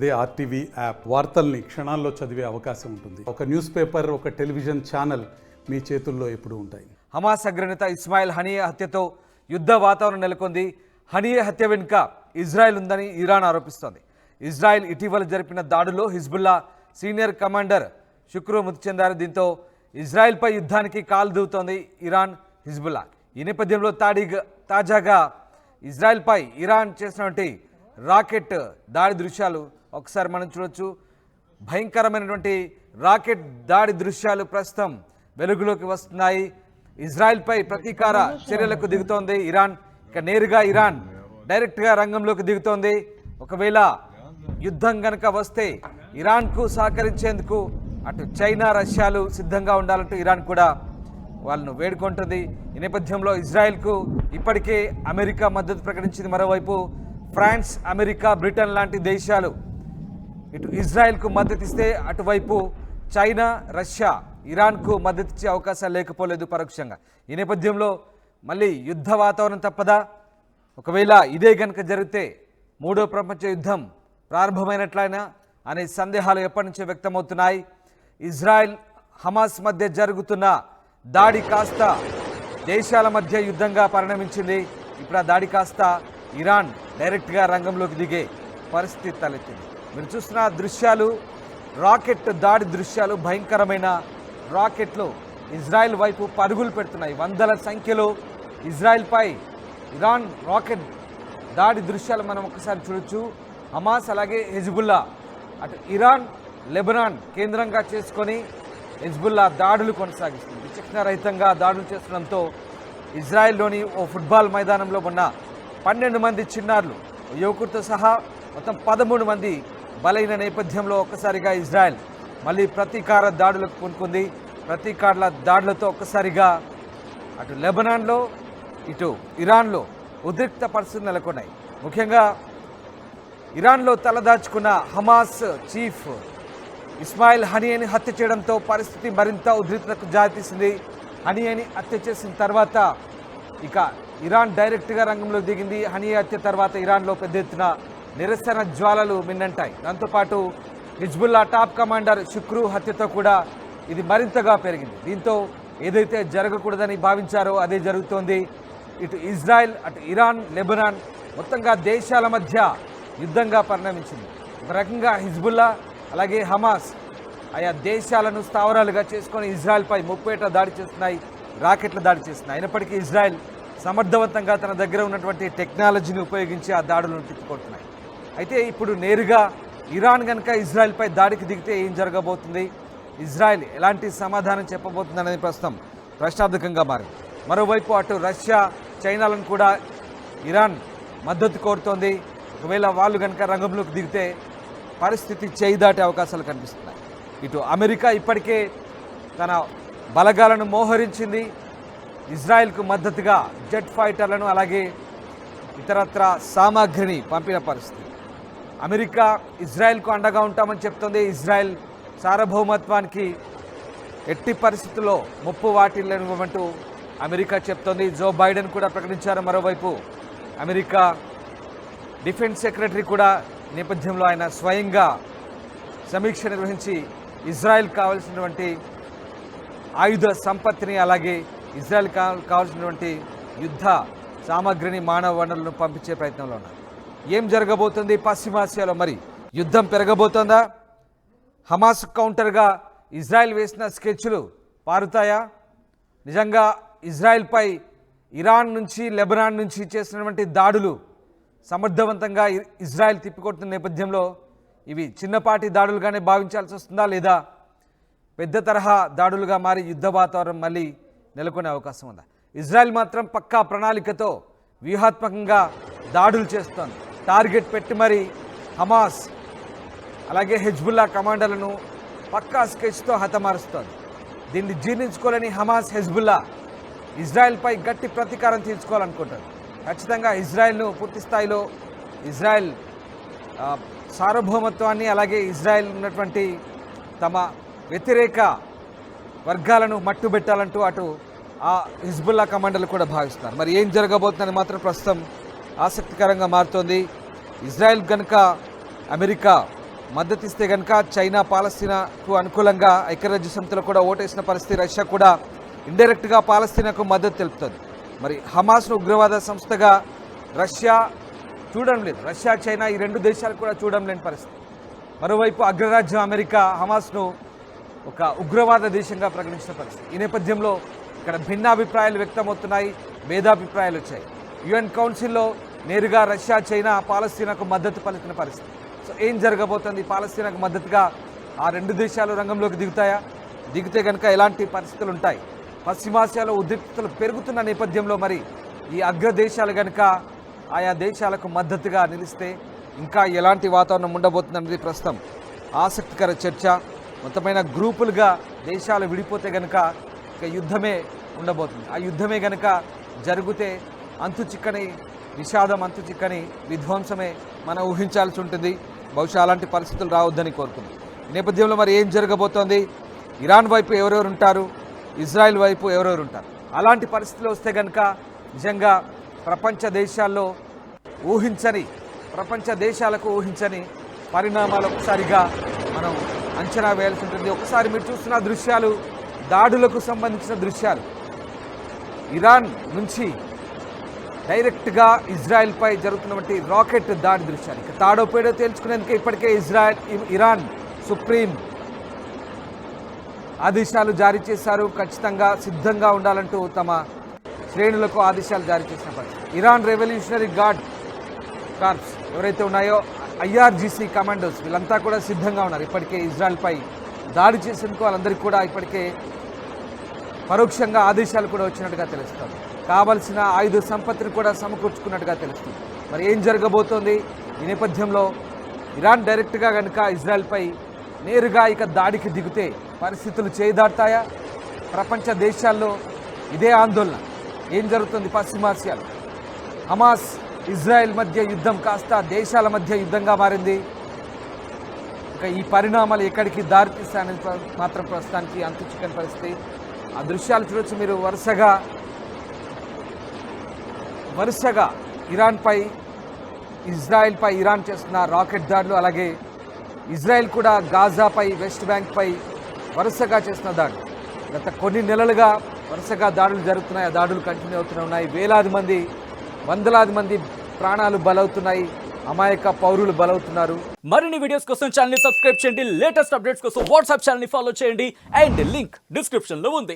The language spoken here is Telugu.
అదే ఆర్టీవీ యాప్ వార్తల్ని క్షణాల్లో చదివే అవకాశం ఉంటుంది. ఒక న్యూస్ పేపర్, ఒక టెలివిజన్ ఛానల్ మీ చేతుల్లో ఎప్పుడూ ఉంటాయి. హమాస్ అగ్రనేత ఇస్మాయిల్ హనియే హత్యతో యుద్ధ వాతావరణం నెలకొంది. హనియే హత్య వెనుక ఇజ్రాయెల్ ఉందని ఇరాన్ ఆరోపిస్తోంది. ఇజ్రాయెల్ ఇటీవల జరిపిన దాడుల్లో హిజ్బుల్లా సీనియర్ కమాండర్ శుక్రూ మృతి చెందారు. దీంతో ఇజ్రాయెల్పై యుద్ధానికి కాలు దూవుతోంది ఇరాన్, హిజ్బుల్లా. ఈ నేపథ్యంలో తాజాగా ఇజ్రాయెల్పై ఇరాన్ చేసినటువంటి రాకెట్ దాడి దృశ్యాలు ఒకసారి మనం చూడొచ్చు. భయంకరమైనటువంటి రాకెట్ దాడి దృశ్యాలు ప్రస్తుతం వెలుగులోకి వస్తున్నాయి. ఇజ్రాయెల్పై ప్రతీకార చర్యలకు దిగుతోంది ఇరాన్. ఇక నేరుగా ఇరాన్ డైరెక్ట్గా రంగంలోకి దిగుతోంది. ఒకవేళ యుద్ధం కనుక వస్తే ఇరాన్కు సహకరించేందుకు అటు చైనా, రష్యాలు సిద్ధంగా ఉండాలంటూ ఇరాన్ కూడా వాళ్ళను వేడుకుంటుంది. ఈ నేపథ్యంలో ఇజ్రాయెల్కు ఇప్పటికే అమెరికా మద్దతు ప్రకటించింది. మరోవైపు ఫ్రాన్స్, అమెరికా, బ్రిటన్ లాంటి దేశాలు ఇటు ఇజ్రాయెల్కు మద్దతు ఇస్తే అటువైపు చైనా, రష్యా ఇరాన్కు మద్దతు ఇచ్చే అవకాశాలు లేకపోలేదు పరోక్షంగా. ఈ నేపథ్యంలో మళ్ళీ యుద్ధ వాతావరణం తప్పదా? ఒకవేళ ఇదే కనుక జరిగితే మూడో ప్రపంచ యుద్ధం ప్రారంభమైనట్లయినా అనే సందేహాలు ఎప్పటి నుంచో వ్యక్తమవుతున్నాయి. ఇజ్రాయెల్, హమాస్ మధ్య జరుగుతున్న దాడి కాస్త దేశాల మధ్య యుద్ధంగా పరిణమించింది. ఇప్పుడు ఆ దాడి కాస్త ఇరాన్ డైరెక్ట్గా రంగంలోకి దిగే పరిస్థితి తలెత్తింది. మీరు చూస్తున్న దృశ్యాలు రాకెట్ దాడి దృశ్యాలు. భయంకరమైన రాకెట్లు ఇజ్రాయెల్ వైపు పరుగులు పెడుతున్నాయి. వందల సంఖ్యలో ఇజ్రాయెల్పై ఇరాన్ రాకెట్ దాడి దృశ్యాలు మనం ఒకసారి చూడొచ్చు. హమాస్ అలాగే హెజ్బుల్లా, అటు ఇరాన్, లెబనాన్ కేంద్రంగా చేసుకొని హెజ్బుల్లా దాడులు కొనసాగిస్తుంది. విచక్షణారహితంగా దాడులు చేస్తుండడంతో ఇజ్రాయెల్లోని ఓ ఫుట్బాల్ మైదానంలో ఉన్న 12 మంది చిన్నారులు, యువకుడితో సహా మొత్తం 13 మంది బలైన నేపథ్యంలో ఒక్కసారిగా ఇజ్రాయెల్ మళ్ళీ ప్రతీకార దాడులకు పూనుకుంది. ప్రతీకార దాడులతో ఒక్కసారిగా అటు లెబనాన్లో, ఇటు ఇరాన్లో ఉద్రిక్త పరిస్థితులు నెలకొన్నాయి. ముఖ్యంగా ఇరాన్లో తలదాచుకున్న హమాస్ చీఫ్ ఇస్మాయిల్ హనియేని హత్య చేయడంతో పరిస్థితి మరింత ఉద్రిక్తతకు దారితీసింది. హనియేని హత్య చేసిన తర్వాత ఇక ఇరాన్ డైరెక్ట్గా రంగంలో దిగింది. హనియే హత్య తర్వాత ఇరాన్లో పెద్ద ఎత్తున నిరసన జ్వాలలు మిన్నంటాయి. దాంతోపాటు హిజ్బుల్లా టాప్ కమాండర్ శుక్రూ హత్యతో కూడా ఇది మరింతగా పెరిగింది. దీంతో ఏదైతే జరగకూడదని భావించారో అదే జరుగుతోంది. ఇటు ఇజ్రాయెల్, అటు ఇరాన్, లెబనాన్ మొత్తంగా దేశాల మధ్య యుద్ధంగా పరిణమించింది. ఒక రకంగా హిజ్బుల్లా అలాగే హమాస్ ఆయా దేశాలను స్థావరాలుగా చేసుకొని ఇజ్రాయెల్పై ముప్పేట దాడి చేస్తున్నాయి, రాకెట్ల దాడి చేస్తున్నాయి. అయినప్పటికీ ఇజ్రాయెల్ సమర్థవంతంగా తన దగ్గర ఉన్నటువంటి టెక్నాలజీని ఉపయోగించి ఆ దాడులను తిప్పుకొడుతున్నాయి. అయితే ఇప్పుడు నేరుగా ఇరాన్ కనుక ఇజ్రాయెల్పై దాడికి దిగితే ఏం జరగబోతుంది? ఇజ్రాయెల్ ఎలాంటి సమాధానం చెప్పబోతుంది అనేది ప్రస్తుతం ప్రశ్నార్థకంగా మారింది. మరోవైపు అటు రష్యా, చైనాలను కూడా ఇరాన్ మద్దతు కోరుతోంది. ఒకవేళ వాళ్ళు కనుక రంగంలోకి దిగితే పరిస్థితి చేయి దాటే అవకాశాలు కనిపిస్తున్నాయి. ఇటు అమెరికా ఇప్పటికే తన బలగాలను మోహరించింది. ఇజ్రాయెల్కు మద్దతుగా జెట్ ఫైటర్లను అలాగే ఇతరత్ర సామాగ్రిని పంపిన పరిస్థితి. అమెరికా ఇజ్రాయెల్కు అండగా ఉంటామని చెప్తోంది. ఇజ్రాయెల్ సార్వభౌమత్వానికి ఎట్టి పరిస్థితుల్లో ముప్పు వాటిల్లనివ్వమంటూ అమెరికా చెప్తోంది. జో బైడెన్ కూడా ప్రకటించారు. మరోవైపు అమెరికా డిఫెన్స్ సెక్రటరీ కూడా నేపథ్యంలో ఆయన స్వయంగా సమీక్ష నిర్వహించి ఇజ్రాయెల్ కావాల్సినటువంటి ఆయుధ సంపత్తిని అలాగే ఇజ్రాయెల్ కావాల్సినటువంటి యుద్ధ సామాగ్రిని, మానవ వనరులను పంపించే ప్రయత్నంలో ఉన్నారు. ఏం జరగబోతుంది పశ్చిమాసియాలో? మరి యుద్ధం పెరగబోతోందా? హమాస్ కౌంటర్గా ఇజ్రాయెల్ వేసిన స్కెచ్లు పారుతాయా? నిజంగా ఇజ్రాయెల్పై ఇరాన్ నుంచి, లెబనాన్ నుంచి చేసినటువంటి దాడులు సమర్థవంతంగా ఇజ్రాయెల్ తిప్పికొడుతున్న నేపథ్యంలో ఇవి చిన్నపాటి దాడులుగానే భావించాల్సి వస్తుందా, లేదా పెద్ద తరహా దాడులుగా మారి యుద్ధ వాతావరణం మళ్ళీ నెలకొనే అవకాశం ఉందా? ఇజ్రాయెల్ మాత్రం పక్కా ప్రణాళికతో వ్యూహాత్మకంగా దాడులు చేస్తోంది. టార్గెట్ పెట్టి మరి హమాస్ అలాగే హెజ్బుల్లా కమాండర్లను పక్కా స్కెచ్తో హతమారుస్తోంది. దీన్ని జీర్ణించుకోలేని హమాస్, హెజ్బుల్లా ఇజ్రాయెల్పై గట్టి ప్రతీకారం తీర్చుకోవాలనుకుంటారు. ఖచ్చితంగా ఇజ్రాయెల్ను పూర్తి స్థాయిలో ఇజ్రాయెల్ సార్వభౌమత్వాన్ని అలాగే ఇజ్రాయెల్ ఉన్నటువంటి తమ వ్యతిరేక వర్గాలను మట్టుబెట్టాలంటూ అటు ఆ హిజ్బుల్లా కమాండర్లు కూడా భావిస్తున్నారు. మరి ఏం జరగబోతుందని మాత్రం ప్రస్తుతం ఆసక్తికరంగా మారుతోంది. ఇజ్రాయెల్ కనుక అమెరికా మద్దతు ఇస్తే కనుక చైనా పాలస్తీనాకు అనుకూలంగా ఐక్యరాజ్య సమితిలో కూడా ఓటేసిన పరిస్థితి. రష్యా కూడా ఇండైరెక్ట్గా పాలస్తీనాకు మద్దతు తెలుపుతుంది. మరి హమాస్ను ఉగ్రవాద సంస్థగా రష్యా చూడడం లేదు. రష్యా చైనా ఈ రెండు దేశాలు కూడా చూడడం లేని పరిస్థితి. మరోవైపు అగ్రరాజ్యం అమెరికా హమాస్ను ఒక ఉగ్రవాద దేశంగా ప్రకటించిన పరిస్థితి. ఈ నేపథ్యంలో ఇక్కడ భిన్నాభిప్రాయాలు వ్యక్తమవుతున్నాయి, భేదాభిప్రాయాలు వచ్చాయి. యుఎన్ కౌన్సిల్లో నేరుగా రష్యా చైనా పాలస్తీనాకు మద్దతు పలికిన పరిస్థితి. సో ఏం జరగబోతుంది? పాలస్తీనాకు మద్దతుగా ఆ రెండు దేశాలు రంగంలోకి దిగుతాయా? దిగితే కనుక ఎలాంటి పరిస్థితులు ఉంటాయి? పశ్చిమాసియాలో ఉద్రిక్తతలు పెరుగుతున్న నేపథ్యంలో మరి ఈ అగ్రదేశాలు కనుక ఆయా దేశాలకు మద్దతుగా నిలిస్తే ఇంకా ఎలాంటి వాతావరణం ఉండబోతుందనేది ప్రస్తుతం ఆసక్తికర చర్చ. మొత్తమైన గ్రూపులుగా దేశాలు విడిపోతే కనుక ఇక యుద్ధమే ఉండబోతుంది. ఆ యుద్ధమే కనుక జరిగితే అంతు చిక్కని విషాదం, అంతు చిక్కని విధ్వంసమే మనం ఊహించాల్సి ఉంటుంది. బహుశా అలాంటి పరిస్థితులు రావద్దని కోరుకుంది. ఈ నేపథ్యంలో మరి ఏం జరగబోతోంది? ఇరాన్ వైపు ఎవరెవరు ఉంటారు, ఇజ్రాయెల్ వైపు ఎవరెవరు ఉంటారు? అలాంటి పరిస్థితులు వస్తే కనుక నిజంగా ప్రపంచ దేశాలకు ఊహించని పరిణామాలు ఒకసారిగా మనం అంచనా వేయాల్సి ఉంటుంది. ఒకసారి మీరు చూస్తున్న దృశ్యాలు దాడులకు సంబంధించిన దృశ్యాలు. ఇరాన్ నుంచి డైరెక్ట్గా ఇజ్రాయెల్పై జరుగుతున్నటువంటి రాకెట్ దాడి దృశ్యాలు. ఇక తాడో పేడో తేల్చుకునేందుకు ఇప్పటికే ఇరాన్ సుప్రీం ఆదేశాలు జారీ చేశారు. ఖచ్చితంగా సిద్ధంగా ఉండాలంటూ తమ శ్రేణులకు ఆదేశాలు జారీ చేసిన పరిస్థితి. ఇరాన్ రెవల్యూషనరీ గార్డ్ కార్ప్స్ ఎవరైతే ఉన్నాయో IRGC కమాండోస్ వీళ్ళంతా కూడా సిద్ధంగా ఉన్నారు. ఇప్పటికే ఇజ్రాయెల్పై దాడి చేసేందుకు వాళ్ళందరికీ కూడా ఇప్పటికే పరోక్షంగా ఆదేశాలు కూడా వచ్చినట్టుగా తెలుస్తుంది. కావలసిన ఆయుధ సంపత్తిని కూడా సమకూర్చుకున్నట్టుగా తెలుస్తుంది. మరి ఏం జరగబోతోంది? ఈ నేపథ్యంలో ఇరాన్ డైరెక్ట్గా కనుక ఇజ్రాయెల్పై నేరుగా ఇక దాడికి దిగితే పరిస్థితులు చేదాడతాయా? ప్రపంచ దేశాల్లో ఇదే ఆందోళన. ఏం జరుగుతుంది పశ్చిమాసియాలో? హమాస్ ఇజ్రాయెల్ మధ్య యుద్ధం కాస్త దేశాల మధ్య యుద్ధంగా మారింది. ఇక ఈ పరిణామాలు ఎక్కడికి దారితీస్తాయనేది మాత్రం ప్రస్తుతానికి అంతు చిక్కని పరిస్థితి. ఆ దృశ్యాలు చూడొచ్చు మీరు. వరుసగా ఇజ్రాయెల్పై ఇరాన్ చేస్తున్న రాకెట్ దాడులు, అలాగే ఇజ్రాయెల్ కూడా గాజాపై, వెస్ట్ బ్యాంక్పై వరుసగా చేస్తున్న దాడులు. గత కొన్ని నెలలుగా వరుసగా దాడులు జరుగుతున్నాయి. ఆ దాడులు కంటిన్యూ అవుతూనే ఉన్నాయి. వేలాది మంది, వందలాది మంది ప్రాణాలు బలవుతున్నాయి. అమాయక పౌరులు బలవుతున్నారు. మరిన్ని వీడియోస్ కోసం ఛానల్ ని సబ్స్క్రైబ్ చేయండి. లేటెస్ట్ అప్డేట్స్ కోసం వాట్సాప్ ఛానల్ ని ఫాలో చేయండి. అండ్ లింక్ డిస్క్రిప్షన్ లో ఉంది.